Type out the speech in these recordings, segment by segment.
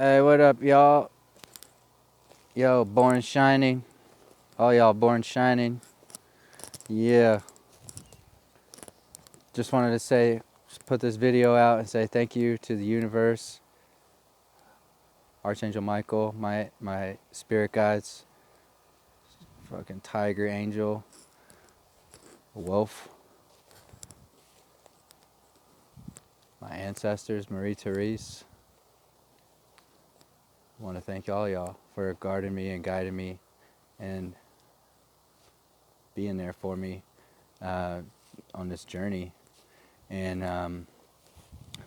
Hey, what up, y'all? Yo, Born Shining. All y'all Born Shining. Yeah. Just wanted to say, just put this video out and say thank you to the universe, Archangel Michael, my spirit guides, fucking tiger angel, wolf, my ancestors, Marie Therese. I want to thank all y'all for guarding me and guiding me and being there for me on this journey. And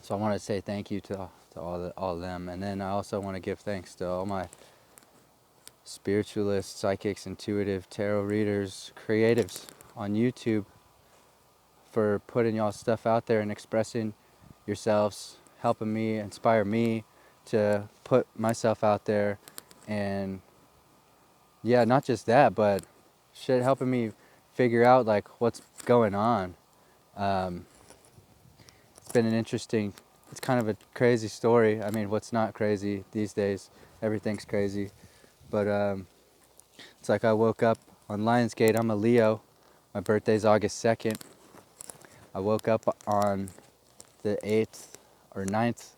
so I want to say thank you to all of them. And then I also want to give thanks to all my spiritualists, psychics, intuitive, tarot readers, creatives on YouTube for putting y'all stuff out there and expressing yourselves, helping me, inspire me to put myself out there. And yeah, not just that, but shit, helping me figure out like what's going on. Um, it's been an interesting, it's kind of a crazy story. I mean, what's not crazy these days? Everything's crazy. But it's like I woke up on Lionsgate. I'm a Leo. My birthday's August 2nd. I woke up on the 8th or 9th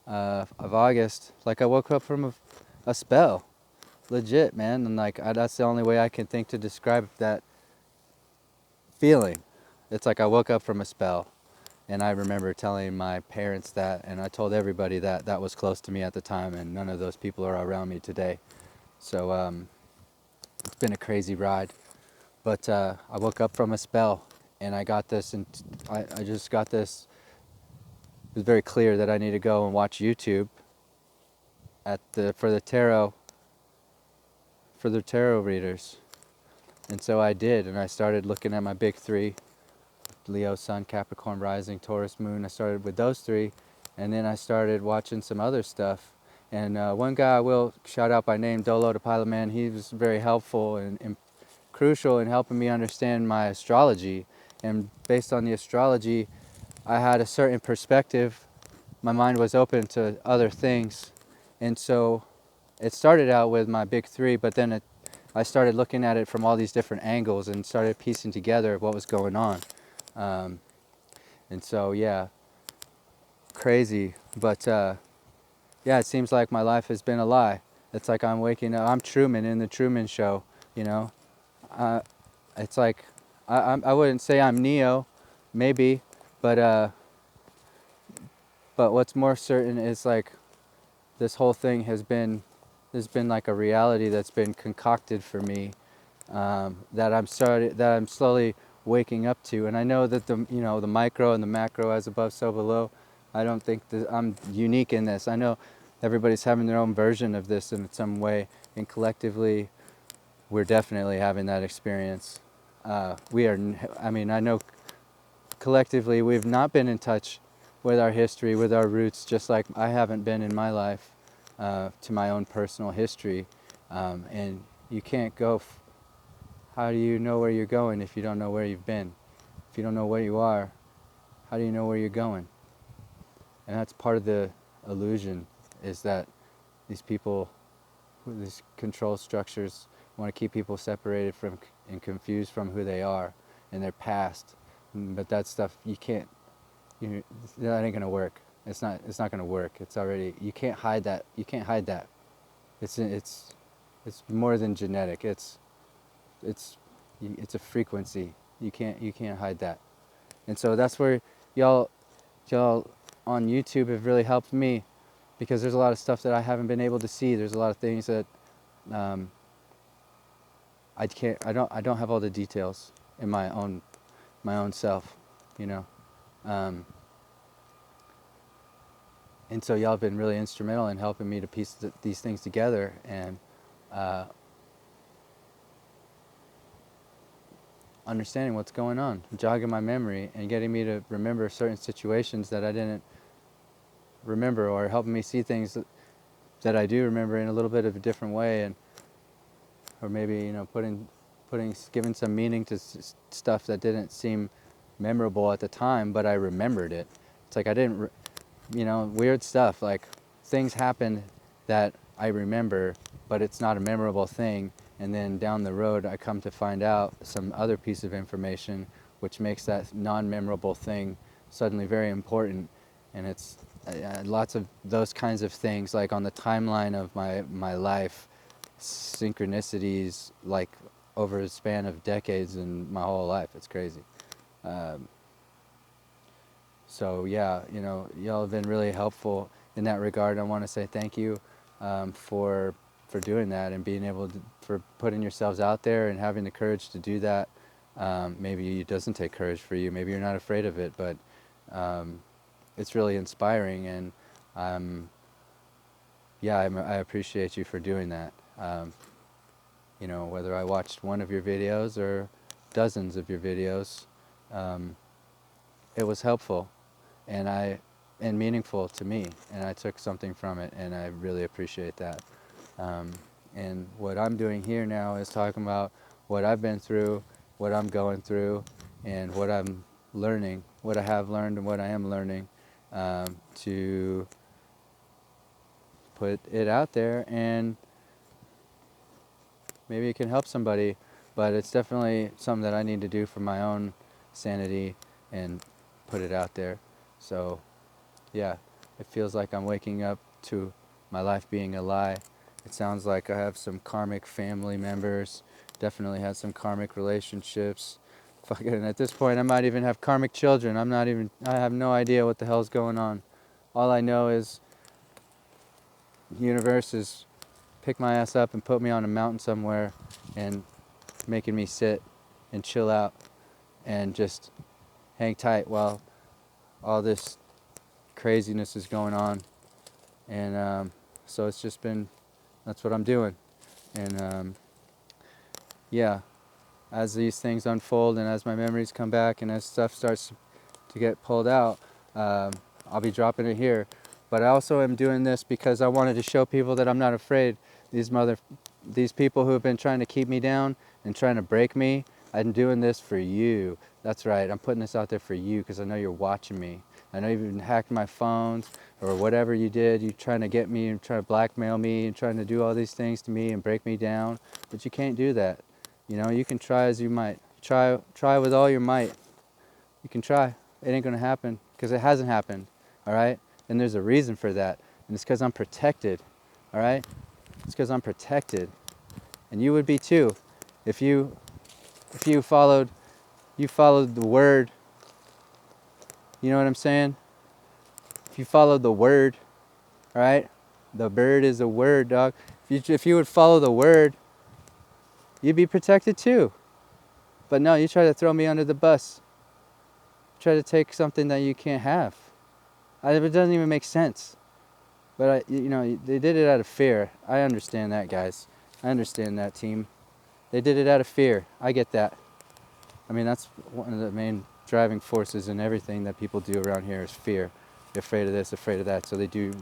of August. Like I woke up from a spell. Legit, man. And like that's the only way I can think to describe that feeling. It's like I woke up from a spell. And I remember telling my parents that, and I told everybody that was close to me at the time, and none of those people are around me today. So it's been a crazy ride. But I woke up from a spell, and I got this, and I just got this. It was very clear that I need to go and watch YouTube for the tarot readers, and so I did, and I started looking at my big three: Leo, Sun, Capricorn, Rising, Taurus, Moon. I started with those three, and then I started watching some other stuff. And one guy I will shout out by name, Dolo the Pilot Man. He was very helpful and crucial in helping me understand my astrology. And based on the astrology, I had a certain perspective. My mind was open to other things. And so it started out with my big three, but then I started looking at it from all these different angles and started piecing together what was going on. And so, yeah, crazy. But yeah, it seems like my life has been a lie. It's like I'm waking up. I'm Truman in the Truman Show, you know. Uh, it's like I wouldn't say I'm Neo, maybe, but what's more certain is like this whole thing there's been like a reality that's been concocted for me, that I'm slowly waking up to. And I know that the micro and the macro, as above so below, I don't think that I'm unique in this. I know everybody's having their own version of this in some way, and collectively we're definitely having that experience. I mean, I know collectively we've not been in touch with our history, with our roots, just like I haven't been in my life, to my own personal history. And you can't go, how do you know where you're going if you don't know where you've been? If you don't know where you are, how do you know where you're going? And that's part of the illusion, is that these people, these control structures want to keep people separated from and confused from who they are and their past. But that stuff, you can't, that ain't gonna work. It's not gonna work. It's already, you can't hide that. You can't hide that. It's more than genetic. It's a frequency. You can't hide that. And so that's where y'all on YouTube have really helped me, because there's a lot of stuff that I haven't been able to see. There's a lot of things that um, I don't have all the details in my own self, you know. Um, and so y'all have been really instrumental in helping me to piece these things together, and understanding what's going on, jogging my memory, and getting me to remember certain situations that I didn't remember, or helping me see things that I do remember in a little bit of a different way, and or maybe giving some meaning to stuff that didn't seem memorable at the time, but I remembered it. It's like I didn't, weird stuff, like things happened that I remember, but it's not a memorable thing. And then down the road, I come to find out some other piece of information which makes that non-memorable thing suddenly very important. And it's lots of those kinds of things, like on the timeline of my life, synchronicities like over a span of decades and my whole life. It's crazy. Um, so yeah, you know, y'all have been really helpful in that regard. I want to say thank you for doing that and being able to, for putting yourselves out there and having the courage to do that. Maybe it doesn't take courage for you. Maybe you're not afraid of it, but um, it's really inspiring, and yeah, I appreciate you for doing that. You know, whether I watched one of your videos or dozens of your videos, um, it was helpful and meaningful to me, and I took something from it, and I really appreciate that. Um, and what I'm doing here now is talking about what I've been through, what I'm going through, and what I'm learning, what I have learned and what I am learning, to put it out there, and maybe it can help somebody. But it's definitely something that I need to do for my own sanity and put it out there. So yeah, it feels like I'm waking up to my life being a lie. It sounds like I have some karmic family members, definitely had some karmic relationships. Fucking at this point I might even have karmic children. I have no idea what the hell's going on. All I know is the universe is pick my ass up and put me on a mountain somewhere and making me sit and chill out and just hang tight while all this craziness is going on. And so it's just been, that's what I'm doing. And yeah, as these things unfold and as my memories come back and as stuff starts to get pulled out, I'll be dropping it here. But I also am doing this because I wanted to show people that I'm not afraid. These people who have been trying to keep me down and trying to break me, I'm doing this for you. That's right, I'm putting this out there for you because I know you're watching me. I know you've been hacked my phones or whatever you did. You're trying to get me and trying to blackmail me and trying to do all these things to me and break me down. But you can't do that. You know, you can try as you might. Try with all your might. You can try. It ain't gonna happen because it hasn't happened. All right? And there's a reason for that. And it's because I'm protected. All right? It's because I'm protected. And you would be too if you followed the word. You know what I'm saying? If you followed the word, all right? The bird is a word, dog. If you would follow the word, you'd be protected too. But no, you try to throw me under the bus. Try to take something that you can't have. It doesn't even make sense. But you know, they did it out of fear. I understand that, guys. I understand that, team. They did it out of fear. I get that. I mean, that's one of the main driving forces in everything that people do around here is fear. They're afraid of this, afraid of that, so they do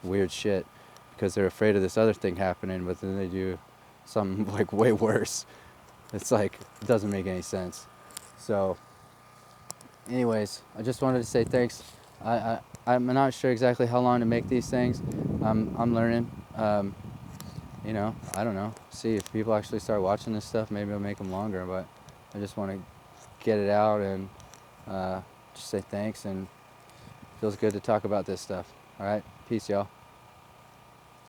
weird shit because they're afraid of this other thing happening, but then they do something like way worse. It's like, it doesn't make any sense. So, anyways, I just wanted to say thanks. I'm not sure exactly how long to make these things. I'm learning. You know, I don't know. See if people actually start watching this stuff, maybe I'll make them longer. But I just want to get it out and just say thanks, and it feels good to talk about this stuff. All right, peace, y'all.